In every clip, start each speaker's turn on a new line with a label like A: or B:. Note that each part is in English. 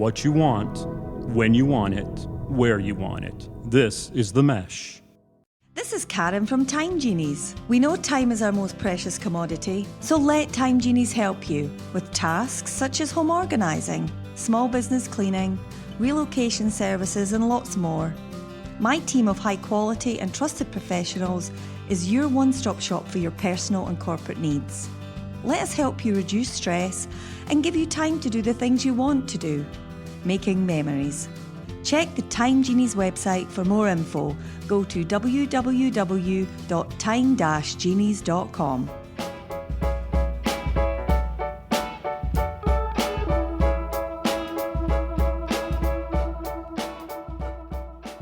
A: what you want, when you want it, where you want it. This is The Mesh.
B: This is Karen from Time Genies. We know time is our most precious commodity, so let Time Genies help you with tasks such as home organising, small business cleaning, relocation services and lots more. My team of high quality and trusted professionals is your one-stop shop for your personal and corporate needs. Let us help you reduce stress and give you time to do the things you want to do, making memories. Check the Time Genies website for more info. Go to www.time-genies.com.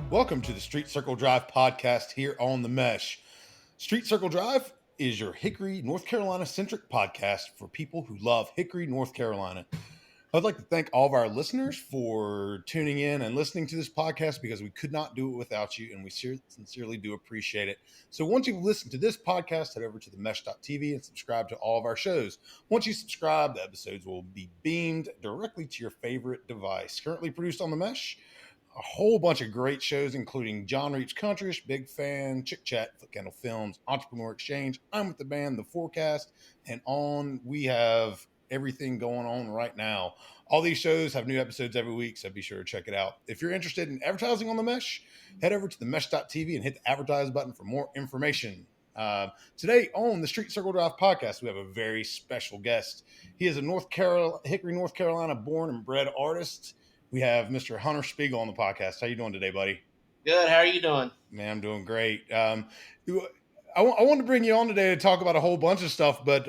C: Welcome to the StreetCircleDrive podcast here on The Mesh. StreetCircleDrive is your Hickory, North Carolina-centric podcast for people who love Hickory, North Carolina. I'd like to thank all of our listeners for tuning in and listening to this podcast because we could not do it without you, and we sincerely do appreciate it. So once you've listened to this podcast, head over to themesh.tv and subscribe to all of our shows. Once you subscribe, the episodes will be beamed directly to your favorite device. Currently produced on The Mesh, a whole bunch of great shows, including John Reach Countryish, Big Fan, Chick Chat, Foot Candle Films, Entrepreneur Exchange, I'm with the Band, The Forecast, and on. We have everything going on right now. All these shows have new episodes every week, so be sure to check it out. If you're interested in advertising on The Mesh, head over to themesh.tv and hit the advertise button for more information. Today on the StreetCircleDrive podcast, we have a very special guest. He is a Hickory, North Carolina born and bred artist. We have Mr. Hunter Speagle on the podcast. How you doing today, buddy?
D: Good. How are you doing?
C: Man, I'm doing great. I want to bring you on today to talk about a whole bunch of stuff, but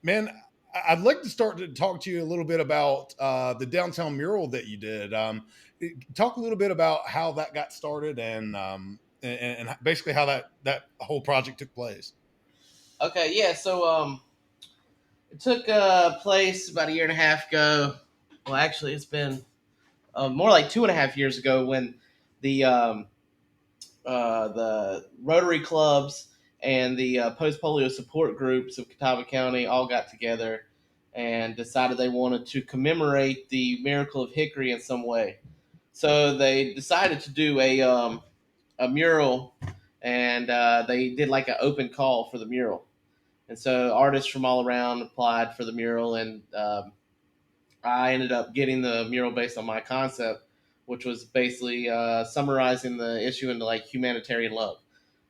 C: man, I'd like to start to talk to you a little bit about the Downtown Mural that you did. Talk a little bit about how that got started and basically how that whole project took place.
D: Okay, yeah. So it took place about a year and a half ago. Well, actually, it's been more like 2.5 years ago when the Rotary clubs and the post-polio support groups of Catawba County all got together and decided they wanted to commemorate the Miracle of Hickory in some way. So they decided to do a mural, and they did like an open call for the mural. And so artists from all around applied for the mural, and I ended up getting the mural based on my concept, which was basically summarizing the issue into like humanitarian love.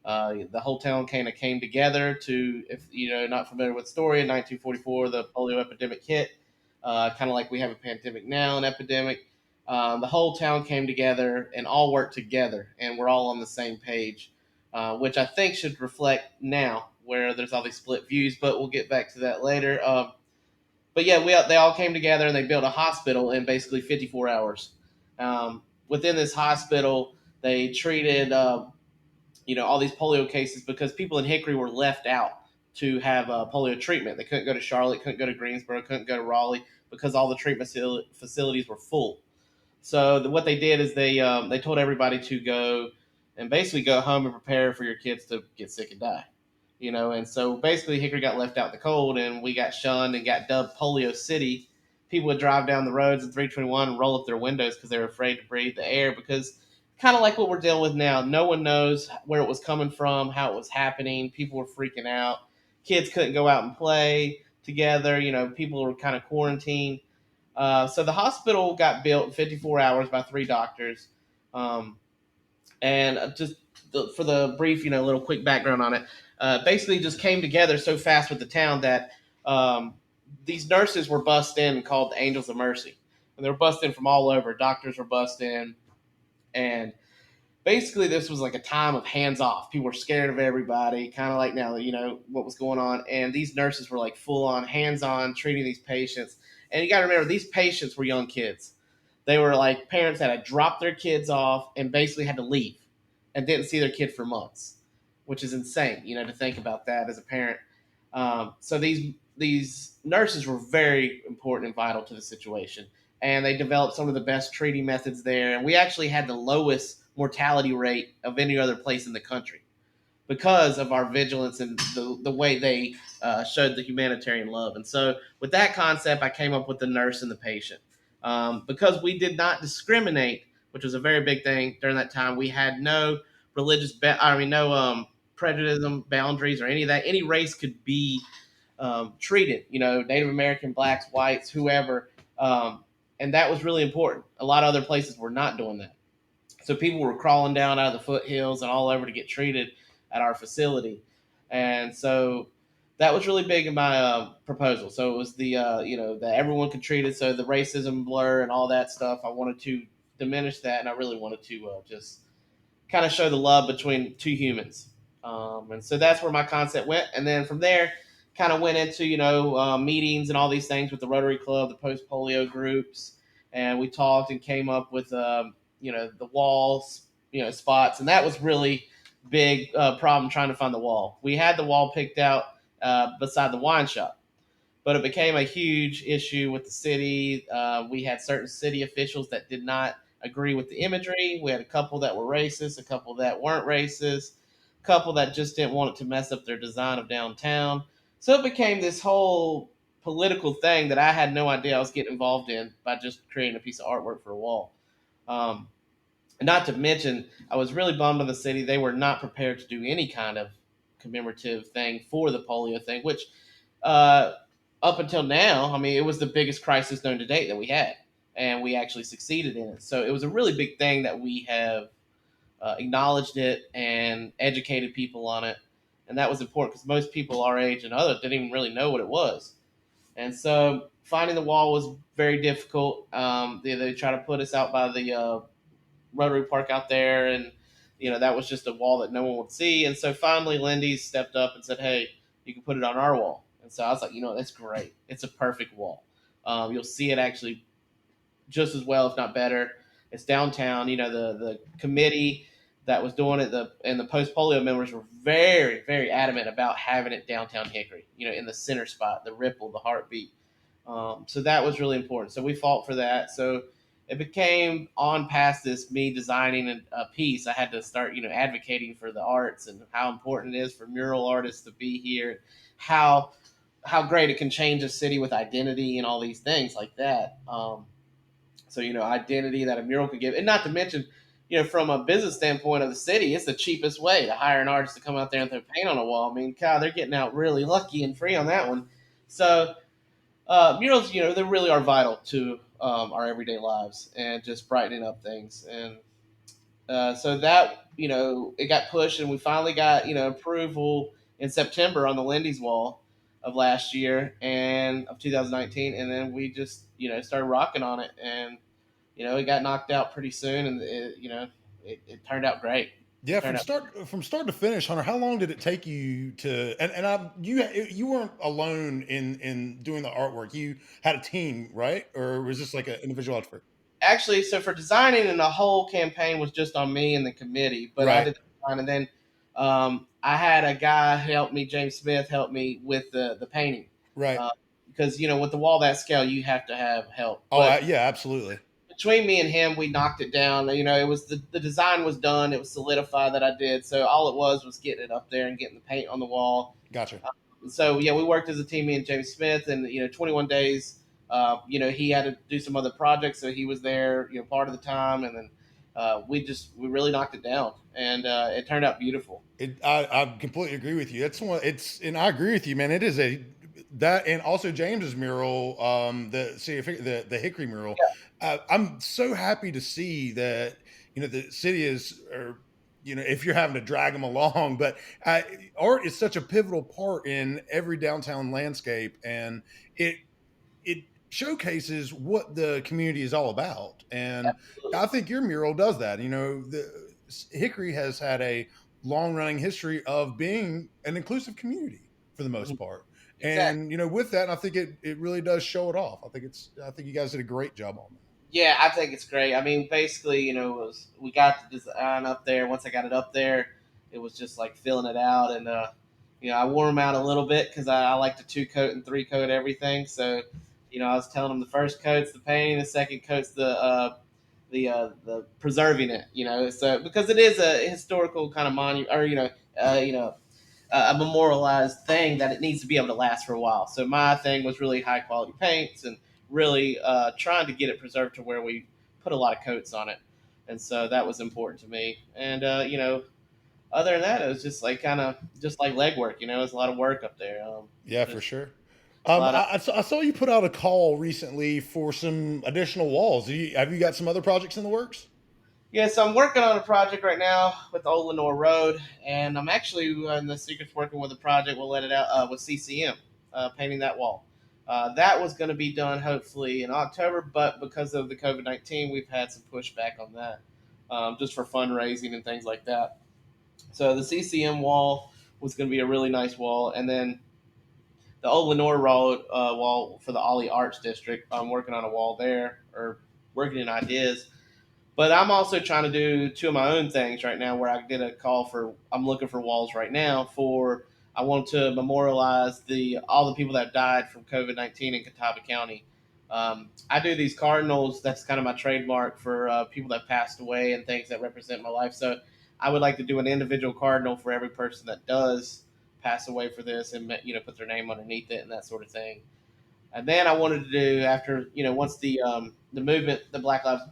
D: The whole town kind of came together to, if you're not familiar with the story, in 1944, the polio epidemic hit, kind of like we have a pandemic now, an epidemic. The whole town came together and all worked together, and we're all on the same page, which I think should reflect now where there's all these split views, but we'll get back to that later. But yeah, they all came together and they built a hospital in basically 54 hours. Within this hospital, they treated all these polio cases because people in Hickory were left out to have polio treatment. They couldn't go to Charlotte, couldn't go to Greensboro, couldn't go to Raleigh because all the treatment facilities were full. So what they did is they told everybody to go and basically go home and prepare for your kids to get sick and die. And so basically Hickory got left out in the cold, and we got shunned and got dubbed Polio City. People would drive down the roads in 321 and roll up their windows because they were afraid to breathe the air, because kind of like what we're dealing with now. No one knows where it was coming from, how it was happening. People were freaking out. Kids couldn't go out and play together. People were kind of quarantined. So the hospital got built in 54 hours by 3 doctors. And just for the brief, little quick background on it, basically just came together so fast with the town that these nurses were bussed in called the Angels of Mercy. And they were bussed in from all over. Doctors were bussed in. And basically this was like a time of hands off. People were scared of everybody, kind of like now, what was going on. And these nurses were like full on, hands on, treating these patients. And you got to remember, these patients were young kids. They were like parents that had dropped their kids off and basically had to leave and didn't see their kid for months, which is insane, to think about that as a parent. So these nurses were very important and vital to the situation. And they developed some of the best treating methods there. And we actually had the lowest mortality rate of any other place in the country because of our vigilance and the way they showed the humanitarian love. And so with that concept, I came up with the nurse and the patient. Because we did not discriminate, which was a very big thing during that time. We had no prejudice, boundaries, or any of that. Any race could be treated, Native American, blacks, whites, whoever. And that was really important. A lot of other places were not doing that. So people were crawling down out of the foothills and all over to get treated at our facility. And so that was really big in my proposal. So it was that everyone could treat it. So the racism blur and all that stuff, I wanted to diminish that. And I really wanted to just kind of show the love between two humans. And so that's where my concept went. And then from there, kind of went into, meetings and all these things with the Rotary Club, the post-polio groups. And we talked and came up with, the walls, spots. And that was really big problem trying to find the wall. We had the wall picked out beside the wine shop, but it became a huge issue with the city. We had certain city officials that did not agree with the imagery. We had a couple that were racist, a couple that weren't racist, a couple that just didn't want it to mess up their design of downtown. So it became this whole political thing that I had no idea I was getting involved in by just creating a piece of artwork for a wall. And not to mention, I was really bummed on the city. They were not prepared to do any kind of commemorative thing for the polio thing, which up until now, it was the biggest crisis known to date that we had. And we actually succeeded in it. So it was a really big thing that we have acknowledged it and educated people on it. And that was important because most people our age and other didn't even really know what it was. And so finding the wall was very difficult. They tried to put us out by the Rotary Park out there. And, that was just a wall that no one would see. And so finally Lindy's stepped up and said, hey, you can put it on our wall. And so I was like, that's great. It's a perfect wall. You'll see it actually just as well, if not better. It's downtown. The committee that was doing it, and the post-polio members were very, very adamant about having it downtown Hickory, in the center spot, the ripple, the heartbeat. So that was really important. So we fought for that. So it became on past this, me designing a piece. I had to start, advocating for the arts and how important it is for mural artists to be here, how great it can change a city with identity and all these things like that. So, identity that a mural could give. And not to mention, from a business standpoint of the city, it's the cheapest way to hire an artist to come out there and throw paint on a wall. God, they're getting out really lucky and free on that one. So murals, they really are vital to our everyday lives and just brightening up things. And so that, it got pushed, and we finally got, approval in September on the Lindy's wall of last year and of 2019. And then we just, started rocking on it, and, it got knocked out pretty soon, and it turned out great.
C: Yeah, from start to finish, Hunter. How long did it take you to? You weren't alone in doing the artwork. You had a team, right? Or was this like an individual effort?
D: Actually, so for designing, and the whole campaign was just on me and the committee. But right. I did the design, and then I had a guy help me. James Smith helped me with the painting.
C: Right.
D: Because with the wall that scale, you have to have help.
C: Oh, yeah, absolutely.
D: Between me and him, we knocked it down. It was the design was done. It was solidified that I did. So all it was getting it up there and getting the paint on the wall.
C: Gotcha.
D: So yeah, we worked as a team, me and James Smith, and 21 days. He had to do some other projects, so he was there, part of the time, and then we really knocked it down, and it turned out beautiful.
C: I completely agree with you. And I agree with you, man. It is that, and also James's mural, the Hickory mural.
D: Yeah.
C: I'm so happy to see that, the city is, or, if you're having to drag them along, but art is such a pivotal part in every downtown landscape, and it showcases what the community is all about. And absolutely. I think your mural does that. The Hickory has had a long running history of being an inclusive community for the most part. Exactly. And, with that, I think it really does show it off. I think you guys did a great job on that.
D: Yeah, I think it's great. Basically, we got the design up there. Once I got it up there, it was just like filling it out. And, I wore them out a little bit because I like to 2-coat and 3-coat everything. So, I was telling them the first coat's the painting, the second coat's the preserving it, so because it is a historical kind of monument, or, a memorialized thing that it needs to be able to last for a while. So my thing was really high quality paints and really trying to get it preserved to where we put a lot of coats on it. And so that was important to me. And, other than that, it was just like kind of just like legwork, it was a lot of work up there.
C: Yeah, for
D: Just
C: sure.
D: a lot of,
C: I saw you put out a call recently for some additional walls. Have you got some other projects in the works?
D: yeah, so I'm working on a project right now with Old Lenore Road, and I'm actually in the secrets working with a project. We'll let it out with CCM, painting that wall. That was going to be done hopefully in October, but because of the COVID-19, we've had some pushback on that, just for fundraising and things like that. So the CCM wall was going to be a really nice wall, and then the Old Lenore Road wall for the Ollie Arts District. I'm working on a wall there, or working in ideas. But I'm also trying to do two of my own things right now. Where I did a call for, I'm looking for walls right now for. I want to memorialize all the people that died from COVID-19 in Catawba County. I do these cardinals. That's kind of my trademark for people that passed away and things that represent my life. So I would like to do an individual cardinal for every person that does pass away for this, and put their name underneath it and that sort of thing. And then I wanted to do after once the movement, the Black Lives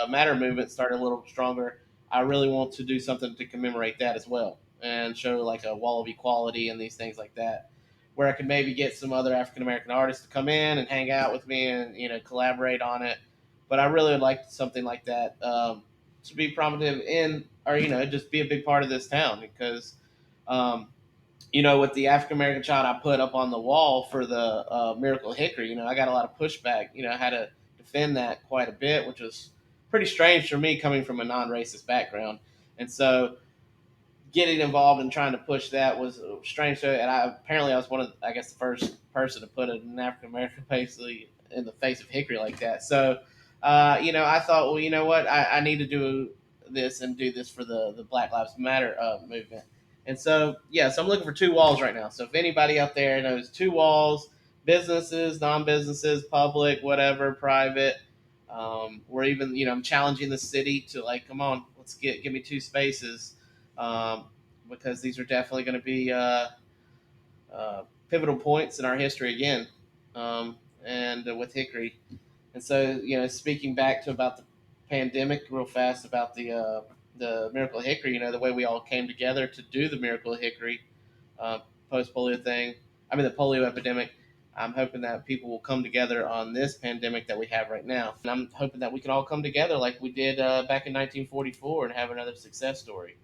D: Matter movement started a little stronger. I really want to do something to commemorate that as well and show like a wall of equality and these things like that, where I could maybe get some other African American artists to come in and hang out with me and collaborate on it. But I really would like something like that to be prominent in, or just be a big part of this town because. With the African American child I put up on the wall for the Miracle of Hickory, I got a lot of pushback. I had to defend that quite a bit, which was pretty strange for me coming from a non-racist background. And so getting involved and trying to push that was strange. So, and I was one of, I guess, the first person to put an African American basically in the face of Hickory like that. So, I thought, well, you know what, I need to do this and do this for the Black Lives Matter movement. And so, so I'm looking for two walls right now. So if anybody out there knows two walls, businesses, non-businesses, public, whatever, private, or even, I'm challenging the city to like, come on, let's give me two spaces, because these are definitely going to be pivotal points in our history again, and with Hickory. And so, speaking back to about the pandemic real fast about the Miracle of Hickory, the way we all came together to do the Miracle of Hickory post-polio thing, the polio epidemic. I'm hoping that people will come together on this pandemic that we have right now. And I'm hoping that we can all come together like we did back in 1944 and have another success story.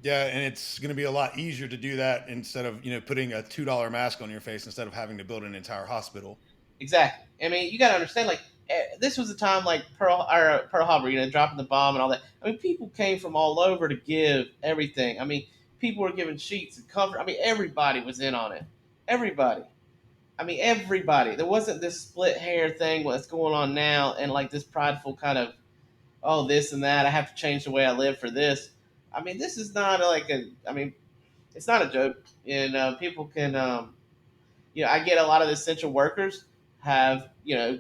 C: Yeah, and it's going to be a lot easier to do that instead of putting a $2 mask on your face instead of having to build an entire hospital.
D: Exactly. You got to understand, like, this was a time like Pearl Harbor, dropping the bomb and all that. People came from all over to give everything. People were giving sheets and comfort. Everybody was in on it. Everybody. Everybody. There wasn't this split hair thing that's going on now and like this prideful kind of, oh, this and that. I have to change the way I live for this. This is not like it's not a joke. And people can, I get a lot of the essential workers have,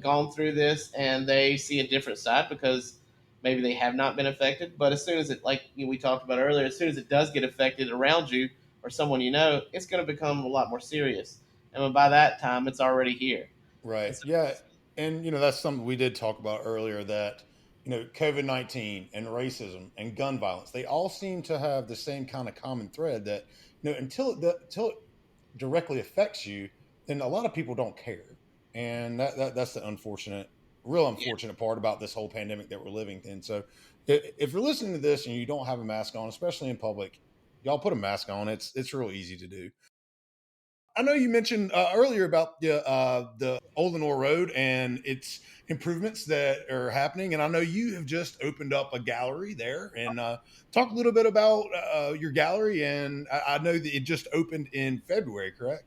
D: gone through this and they see a different side because maybe they have not been affected. But as soon as it, like we talked about earlier, as soon as it does get affected around you or someone it's going to become a lot more serious. And by that time, it's already here.
C: Right. Yeah. And, that's something we did talk about earlier that, COVID-19 and racism and gun violence, they all seem to have the same kind of common thread that, until it directly affects you, then a lot of people don't care. And that's the real unfortunate part about this whole pandemic that we're living in. So if you're listening to this and you don't have a mask on, especially in public, y'all put a mask on. It's real easy to do. I know you mentioned earlier about the Old Lenore Road and its improvements that are happening. And I know you have just opened up a gallery there, and talk a little bit about your gallery. And I know that it just opened in February, correct?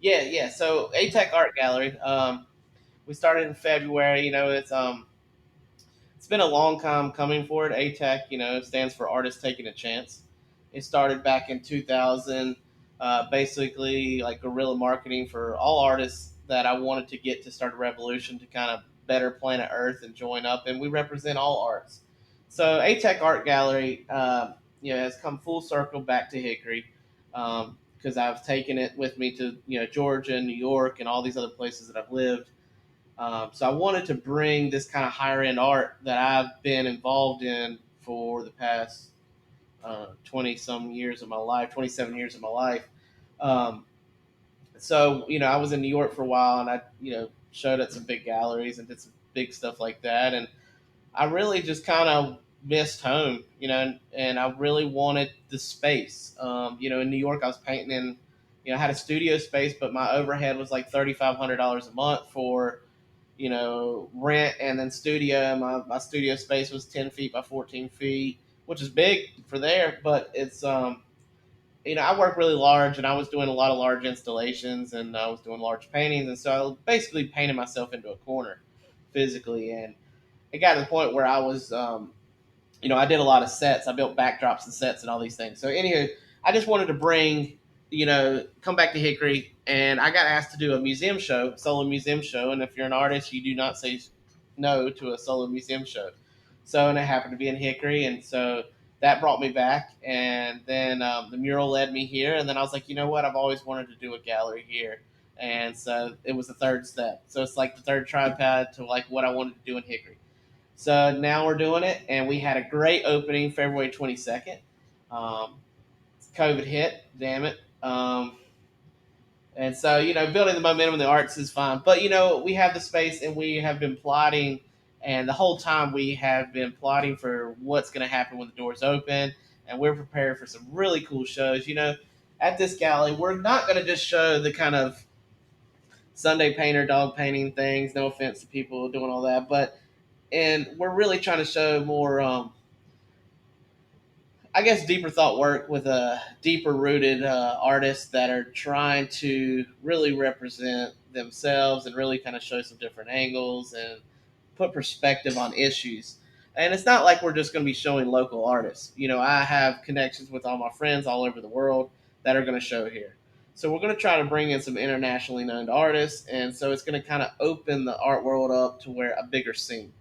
D: Yeah. So ATAC Art Gallery, we started in February. It's been a long time coming for it. ATAC, stands for Artists Taking a Chance. It started back in 2000, basically like guerrilla marketing for all artists that I wanted to get to start a revolution to kind of better planet Earth and join up. And we represent all arts. So ATAC Art Gallery, has come full circle back to Hickory. Because I've taken it with me to Georgia and New York and all these other places that I've lived. So I wanted to bring this kind of higher end art that I've been involved in for the past 20 some years of my life, 27 years of my life. Um, so, I was in New York for a while, and I, showed at some big galleries and did some big stuff like that. And I really just kind of missed home, and I really wanted the space. In New York, I was painting in, I had a studio space, but my overhead was like $3,500 a month for, rent and then studio. My studio space was 10 feet by 14 feet, which is big for there, but it's, I work really large, and I was doing a lot of large installations, and I was doing large paintings. And so I was basically painting myself into a corner physically. And it got to the point where I was, I did a lot of sets. I built backdrops and sets and all these things. So anyway, I just wanted to bring, come back to Hickory, and I got asked to do a museum show, solo museum show. And if you're an artist, you do not say no to a solo museum show. So, and it happened to be in Hickory, and so that brought me back. And then the mural led me here, and then I was like, you know what? I've always wanted to do a gallery here. And so it was the third step. So it's like the third tripod to like what I wanted to do in Hickory. So now we're doing it, and we had a great opening February 22nd. COVID hit, damn it. And so, building the momentum in the arts is fine. But, we have the space, and we have been plotting, and the whole time we have been plotting for what's going to happen when the doors open, and we're prepared for some really cool shows. At this gallery, we're not going to just show the kind of Sunday painter, dog painting things. No offense to people doing all that, and we're really trying to show more, deeper thought work with a deeper rooted artists that are trying to really represent themselves and really kind of show some different angles and put perspective on issues. And it's not like we're just going to be showing local artists. I have connections with all my friends all over the world that are going to show here. So we're going to try to bring in some internationally known artists. And so it's going to kind of open the art world up to where a bigger scene,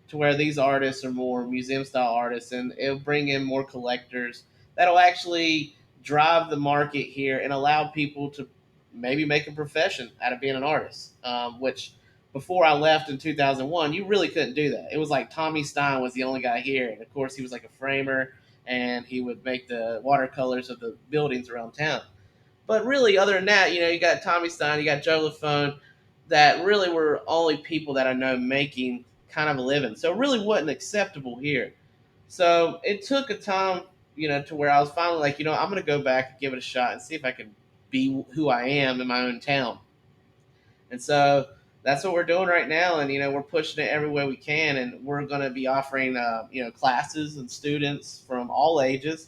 D: to where these artists are more museum style artists, and it'll bring in more collectors that'll actually drive the market here and allow people to maybe make a profession out of being an artist, which before I left in 2001, you really couldn't do that. It was like Tommy Stein was the only guy here. And of course he was like a framer, and he would make the watercolors of the buildings around town. But really, other than that, you got Tommy Stein, you got Joe Lafone, that really were only people that I know making kind of a living. So it really wasn't acceptable here. So it took a time, to where I was finally like, I'm going to go back and give it a shot and see if I can be who I am in my own town. And so that's what we're doing right now. And, we're pushing it every way we can. And we're going to be offering, classes and students from all ages,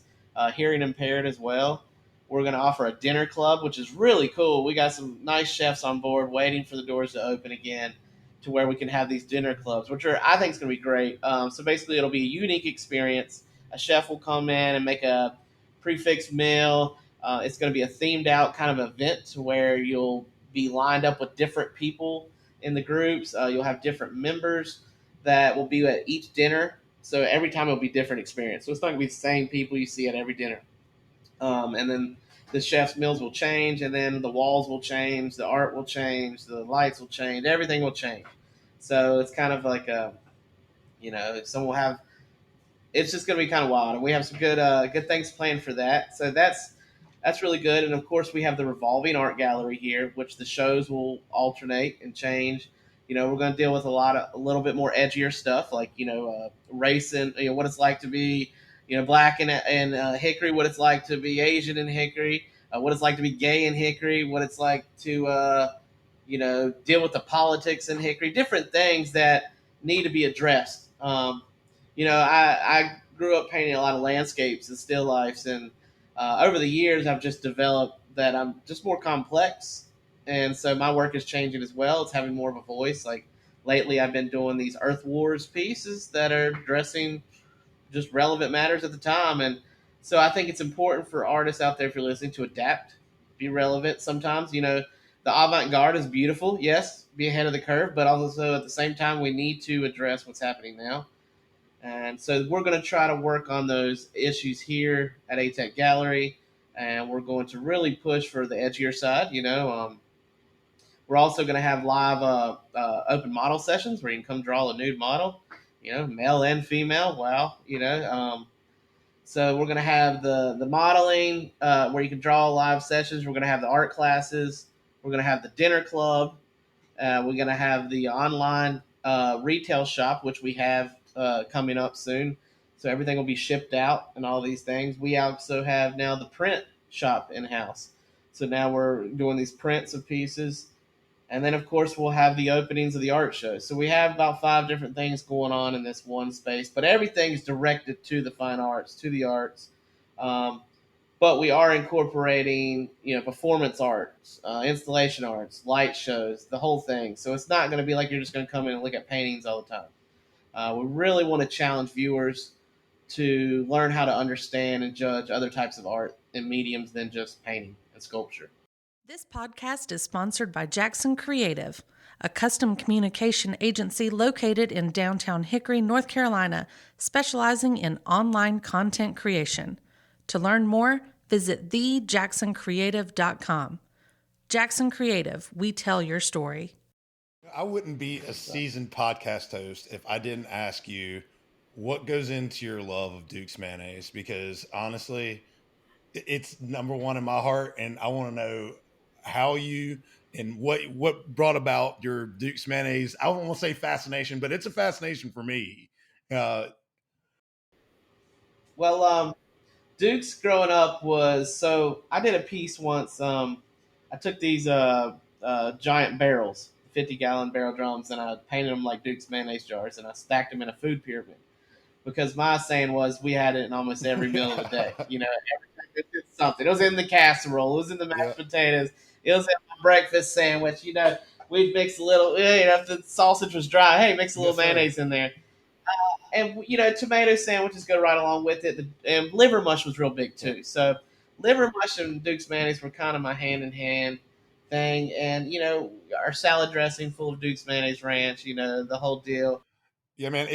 D: hearing impaired as well. We're going to offer a dinner club, which is really cool. We got some nice chefs on board waiting for the doors to open again, to where we can have these dinner clubs, which I think is going to be great. So basically, it'll be a unique experience. A chef will come in and make a prefix meal. It's going to be a themed out kind of event, to where you'll be lined up with different people in the groups. You'll have different members that will be at each dinner. So every time it'll be different experience. So it's not going to be the same people you see at every dinner. And then the chef's meals will change, and then the walls will change, the art will change, the lights will change, everything will change. So it's kind of like some will have. It's just going to be kind of wild, and we have some good things planned for that. So that's really good. And of course, we have the Revolving Art Gallery here, which the shows will alternate and change. We're going to deal with a little bit more edgier stuff, like race and what it's like to be black in Hickory, what it's like to be Asian in Hickory, what it's like to be gay in Hickory, what it's like to deal with the politics in Hickory, different things that need to be addressed. I grew up painting a lot of landscapes and still lifes, and over the years I've just developed that I'm just more complex, and so my work is changing as well. It's having more of a voice. Like lately I've been doing these Earth Wars pieces that are addressing just relevant matters at the time. And so I think it's important for artists out there, if you're listening, to adapt, be relevant. Sometimes, the avant-garde is beautiful. Yes, be ahead of the curve, but also at the same time, we need to address what's happening now. And so we're going to try to work on those issues here at ATAC Gallery. And we're going to really push for the edgier side, We're also going to have live open model sessions where you can come draw a nude model, male and female. Wow, so we're going to have the modeling where you can draw live sessions. We're going to have the art classes. We're going to have the dinner club. We're going to have the online retail shop, which we have coming up soon. So everything will be shipped out and all these things. We also have now the print shop in-house. So now we're doing these prints of pieces. And then, of course, we'll have the openings of the art shows. So we have about 5 different things going on in this one space. But everything is directed to the fine arts, to the arts. But we are incorporating, performance arts, installation arts, light shows, the whole thing. So it's not going to be like you're just going to come in and look at paintings all the time. We really want to challenge viewers to learn how to understand and judge other types of art and mediums than just painting and sculpture.
E: This podcast is sponsored by Jackson Creative, a custom communication agency located in downtown Hickory, North Carolina, specializing in online content creation. To learn more, visit thejacksoncreative.com. Jackson Creative, we tell your story.
C: I wouldn't be a seasoned podcast host if I didn't ask you what goes into your love of Duke's mayonnaise, because honestly, it's number one in my heart, and I want to know how you and what brought about your Duke's mayonnaise. I don't want to say fascination, but it's a fascination for me.
D: Duke's growing up so I did a piece once. I took these giant barrels, 50-gallon barrel drums, and I painted them like Duke's mayonnaise jars, and I stacked them in a food pyramid. Because my saying was we had it in almost every meal of the day. It's something. It was in the casserole. It was in the mashed potatoes. It was in my breakfast sandwich. We'd mix a little, if the sausage was dry, hey, mix a little mayonnaise in there. And tomato sandwiches go right along with it. And liver mush was real big too. So liver mush and Duke's mayonnaise were kind of my hand-in-hand thing. And, our salad dressing full of Duke's mayonnaise ranch, the whole deal.
C: Yeah, man,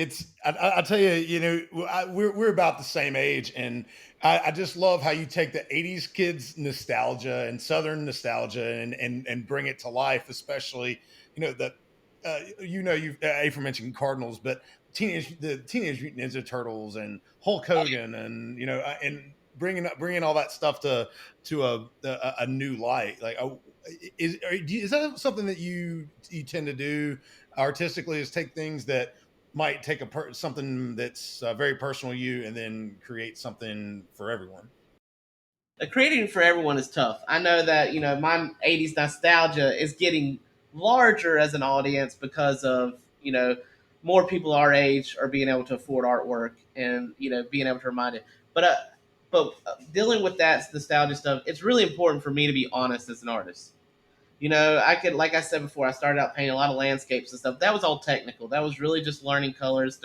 C: I tell you, we're about the same age, and I just love how you take the 80s kids nostalgia and Southern nostalgia and bring it to life, especially, you've aforementioned Cardinals, but the Teenage Mutant Ninja Turtles and Hulk Hogan and, and bringing all that stuff to a new light. Like, is that something that you tend to do artistically, is take things that might take something that's very personal to you and then create something for everyone?
D: Creating for everyone is tough. I know that, my 80s nostalgia is getting larger as an audience because of, more people our age are being able to afford artwork and, being able to remind it. But dealing with that nostalgia stuff, it's really important for me to be honest as an artist. Like I said before, I started out painting a lot of landscapes and stuff. That was all technical. That was really just learning colors,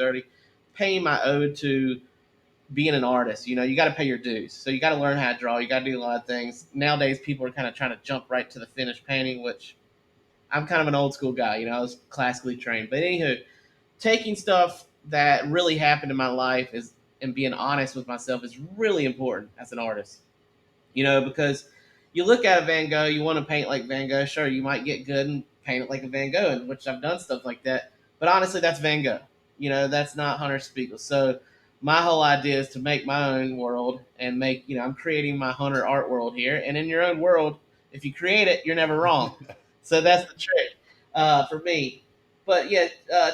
D: paying my ode to being an artist. You got to pay your dues. So you got to learn how to draw. You got to do a lot of things. Nowadays, people are kind of trying to jump right to the finished painting, which I'm kind of an old school guy. I was classically trained. But anywho, taking stuff that really happened in my life and being honest with myself is really important as an artist. Because you look at a Van Gogh, you want to paint like Van Gogh. Sure, you might get good and paint it like a Van Gogh, which I've done stuff like that. But honestly, that's Van Gogh. That's not Hunter Speagle. So my whole idea is to make my own world and I'm creating my Hunter art world here. And in your own world, if you create it, you're never wrong. So that's the trick for me. But yeah,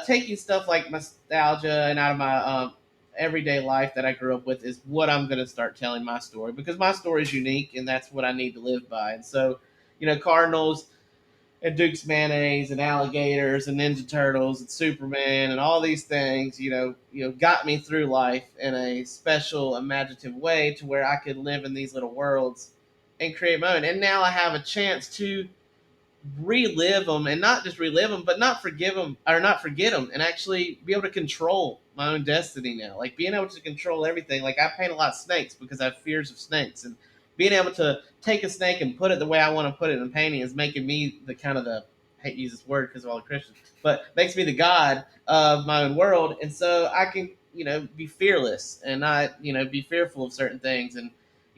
D: taking stuff like nostalgia and out of my everyday life that I grew up with is what I'm going to start telling my story, because my story is unique and that's what I need to live by. And so, Cardinals and Duke's mayonnaise and alligators and Ninja Turtles and Superman and all these things, got me through life in a special, imaginative way to where I could live in these little worlds and create my own. And now I have a chance to relive them, and not just relive them, but not forget them, and actually be able to control my own destiny now. Like being able to control everything. Like I paint a lot of snakes because I have fears of snakes, and being able to take a snake and put it the way I want to put it in painting is making me I hate to use this word because of all the Christians, but makes me the god of my own world. And so I can, be fearless and not, be fearful of certain things. And,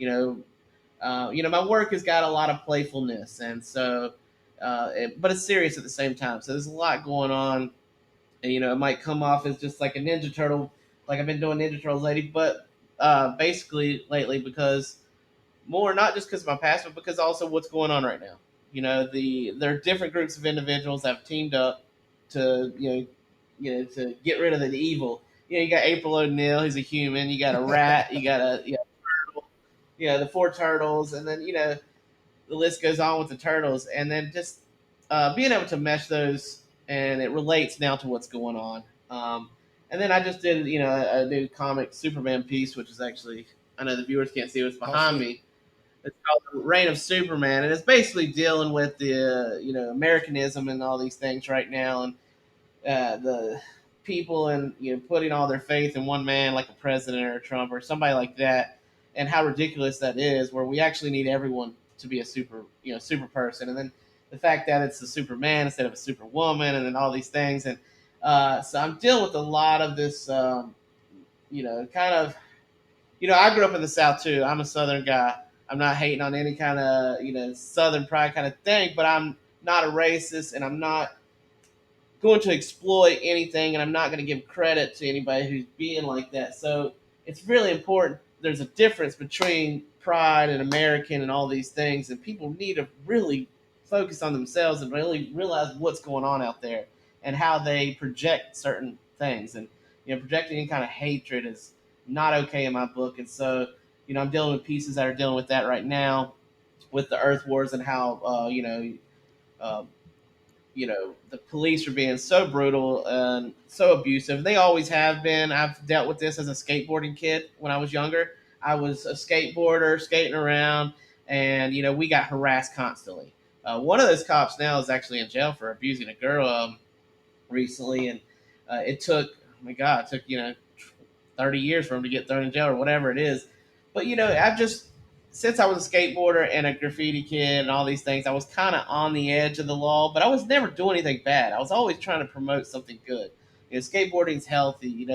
D: my work has got a lot of playfulness. And so but it's serious at the same time. So there's a lot going on, and it might come off as just like a Ninja Turtle, like I've been doing Ninja Turtles lately, but basically lately because more not just because of my past, but because also what's going on right now. There are different groups of individuals that have teamed up to to get rid of the evil. You got April O'Neil, who's a human. You got a rat. You got a turtle. The four turtles, and then the list goes on with the turtles, and then just being able to mesh those, and it relates now to what's going on. And then I just did a new comic Superman piece, which is actually, I know the viewers can't see what's behind me. It's called The Reign of Superman, and it's basically dealing with the Americanism and all these things right now, and the people and putting all their faith in one man like a president or Trump or somebody like that, and how ridiculous that is. Where we actually need everyone to be a super person, and then the fact that it's a Superman instead of a Superwoman, and then all these things, and so I'm dealing with a lot of this, kind of, I grew up in the South too. I'm a Southern guy. I'm not hating on any kind of, Southern pride kind of thing, but I'm not a racist, and I'm not going to exploit anything, and I'm not going to give credit to anybody who's being like that. So it's really important. There's a difference between pride and American and all these things, and people need to really focus on themselves and really realize what's going on out there and how they project certain things. And projecting any kind of hatred is not okay in my book. And so I'm dealing with pieces that are dealing with that right now, with the Earth Wars and how the police are being so brutal and so abusive. They always have been. I've dealt with this as a skateboarding kid when I was younger. I was a skateboarder skating around, and we got harassed constantly. One of those cops now is actually in jail for abusing a girl recently, and it took 30 years for him to get thrown in jail or whatever it is. But I've just, since I was a skateboarder and a graffiti kid and all these things, I was kind of on the edge of the law, but I was never doing anything bad. I was always trying to promote something good. Skateboarding's healthy.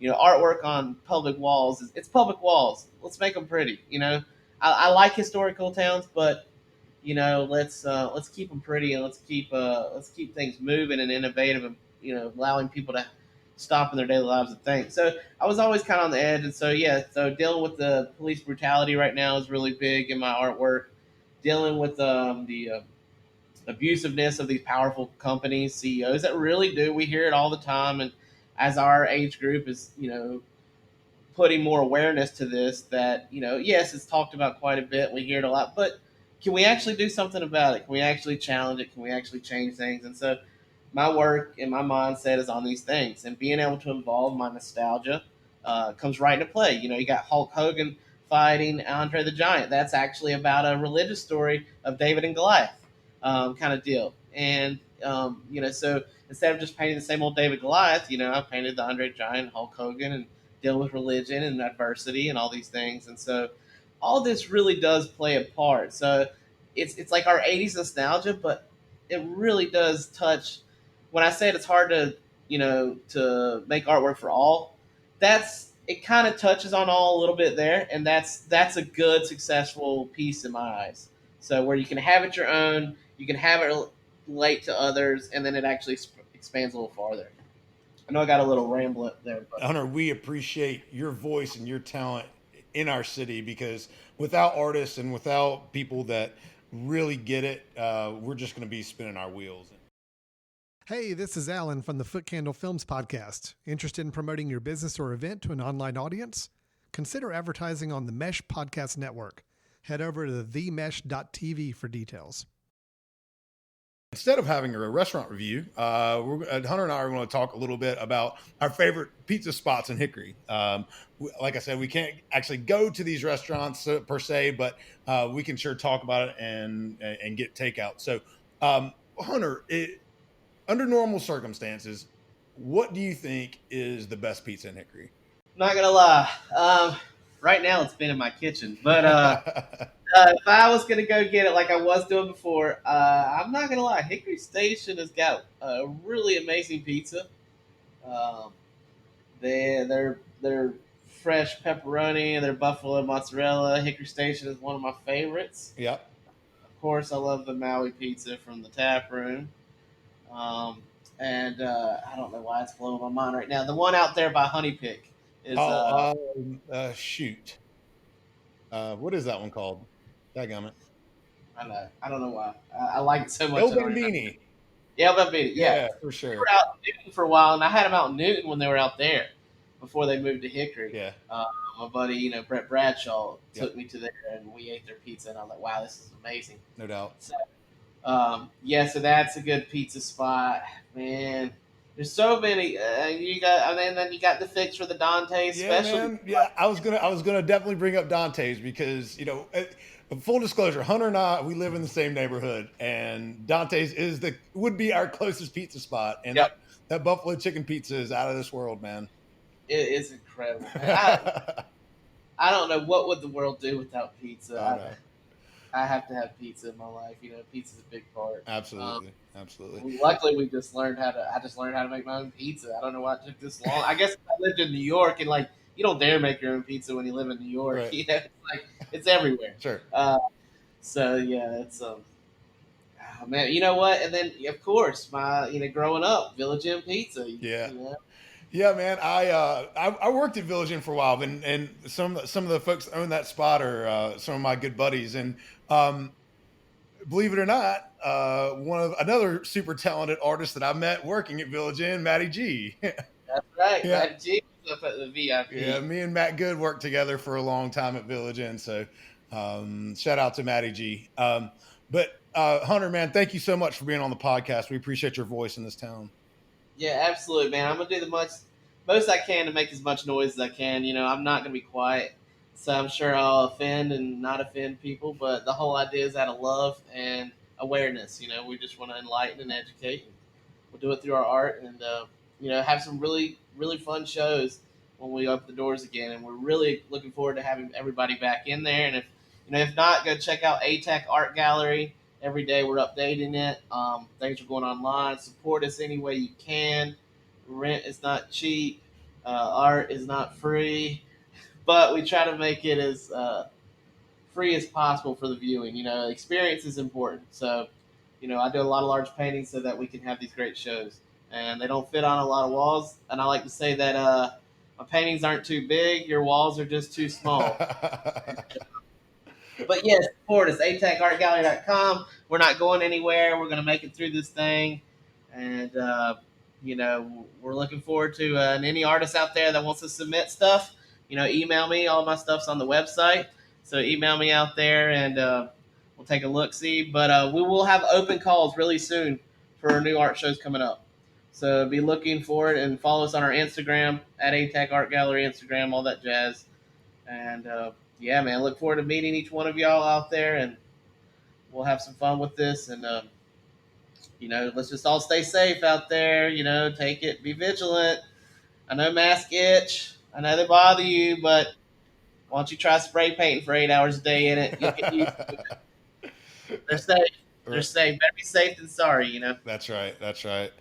D: Artwork on public walls. It's public walls. Let's make them pretty. I like historical towns, but let's keep them pretty, and let's keep things moving and innovative, and allowing people to stop in their daily lives and think. So I was always kind of on the edge, and so dealing with the police brutality right now is really big in my artwork. Dealing with the abusiveness of these powerful companies, CEOs that really do. We hear it all the time, and as our age group is putting more awareness to this, that yes, it's talked about quite a bit. We hear it a lot, but can we actually do something about it? Can we actually challenge it? Can we actually change things? And so my work and my mindset is on these things, and being able to involve my nostalgia comes right into play. You got Hulk Hogan fighting Andre the Giant. That's actually about a religious story of David and Goliath kind of deal. And, so instead of just painting the same old David Goliath, I painted the Andre the Giant, Hulk Hogan, and deal with religion and adversity and all these things. And so all this really does play a part. So it's like our 80s nostalgia, but it really does touch. When I said it's hard to make artwork for all, it kind of touches on all a little bit there, and that's a good, successful piece in my eyes. So where you can have it your own, you can have it relate to others, and then it actually expands a little farther. I know I got a little rambling there, but
C: Hunter, we appreciate your voice and your talent in our city, because without artists and without people that really get it, we're just going to be spinning our wheels.
F: Hey, this is Alan from the Foot Candle Films podcast. Interested in promoting your business or event to an online audience? Consider advertising on the Mesh Podcast Network. Head over to themesh.tv for details.
C: Instead of having a restaurant review, Hunter and I are going to talk a little bit about our favorite pizza spots in Hickory. Like I said, we can't actually go to these restaurants per se, but we can sure talk about it and get takeout. So, Hunter, under normal circumstances, what do you think is the best pizza in Hickory?
D: Not gonna lie, right now it's been in my kitchen, but if I was gonna go get it like I was doing before, I'm not gonna lie, Hickory Station has got a really amazing pizza. They're fresh pepperoni and their buffalo mozzarella. Hickory Station is one of my favorites.
C: Yep.
D: Of course, I love the Maui pizza from the tap room. And I don't know why it's blowing my mind right now. The one out there by Honey Pick is.
C: Shoot. What is that one called? Dadgummit.
D: I know. I don't know why. I like it so much.
C: El Bambini.
D: Yeah, El Bambini. Yeah,
C: for sure.
D: They were out in Newton for a while, and I had them out in Newton when they were out there before they moved to Hickory.
C: Yeah.
D: My buddy, Brett Bradshaw, took me to there, and we ate their pizza, and I was like, wow, this is amazing.
C: No doubt.
D: So, so that's a good pizza spot, man. There's so many. Then you got the fix for the Dante's special.
C: Man. Yeah, I was gonna definitely bring up Dante's because full disclosure, Hunter and I, we live in the same neighborhood, and Dante's would be our closest pizza spot, and that buffalo chicken pizza is out of this world, man.
D: It is incredible. I don't know what would the world do without pizza. I have to have pizza in my life. Pizza's a big part.
C: Absolutely.
D: Luckily, I just learned how to make my own pizza. I don't know why it took this long. I guess I lived in New York, and you don't dare make your own pizza when you live in New York.
C: Right.
D: It's everywhere.
C: Sure.
D: It's man. You know what? And then of course, my growing up, Village Inn Pizza.
C: Yeah, man. I worked at Village Inn for a while, and some of the folks that own that spot are some of my good buddies. And believe it or not, another super talented artist that I met working at Village Inn, Matty G.
D: That's right,
C: Yeah.
D: Matty G was up at the VIP.
C: Yeah, me and Matt Good worked together for a long time at Village Inn. So shout out to Matty G. But Hunter, man, thank you so much for being on the podcast. We appreciate your voice in this town.
D: Yeah, absolutely, man. I'm going to do the most I can to make as much noise as I can. I'm not going to be quiet, so I'm sure I'll offend and not offend people, but the whole idea is out of love and awareness. We just want to enlighten and educate. And we'll do it through our art and, have some really, really fun shows when we open the doors again, and we're really looking forward to having everybody back in there. And if not, go check out ATAC Art Gallery. Every day we're updating it. Things are going online. Support us any way you can. Rent is not cheap. Art is not free. But we try to make it as free as possible for the viewing. Experience is important. So, I do a lot of large paintings so that we can have these great shows. And they don't fit on a lot of walls. And I like to say that my paintings aren't too big. Your walls are just too small. But yes, support us, atacartgallery.com. We're not going anywhere. We're going to make it through this thing. And, we're looking forward to any artist out there that wants to submit stuff. Email me. All my stuff's on the website. So email me out there and we'll take a look-see. But we will have open calls really soon for our new art shows coming up. So be looking for it and follow us on our Instagram, at ATAC Art Gallery Instagram, all that jazz. And, yeah, man, look forward to meeting each one of y'all out there, and we'll have some fun with this. And, let's just all stay safe out there. Take it, be vigilant. I know masks itch. I know they bother you, but why don't you try spray painting for 8 hours a day in it? You'll get used to it. They're safe. They're safe. Better be safe than sorry,
C: That's right.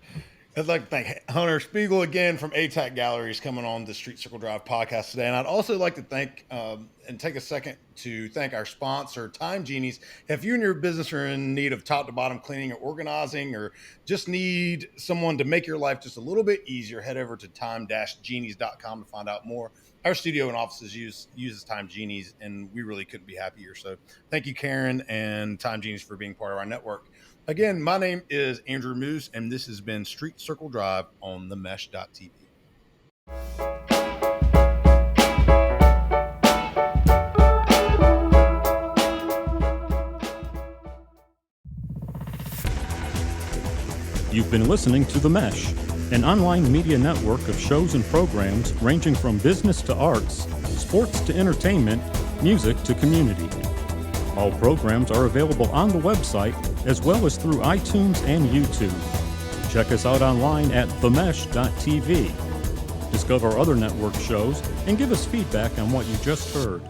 C: I'd like to thank Hunter Speagle again from ATAC Gallery is coming on the Street Circle Drive podcast today. And I'd also like to thank and take a second to thank our sponsor, Time Genies. If you and your business are in need of top to bottom cleaning or organizing, or just need someone to make your life just a little bit easier, head over to time-genies.com to find out more. Our studio and offices uses Time Genies, and we really couldn't be happier. So thank you, Karen and Time Genies, for being part of our network. Again, my name is Andrew Moose, and this has been Street Circle Drive on themesh.tv.
A: You've been listening to The Mesh, an online media network of shows and programs ranging from business to arts, sports to entertainment, music to community. All programs are available on the website as well as through iTunes and YouTube. Check us out online at themesh.tv. Discover other network shows and give us feedback on what you just heard.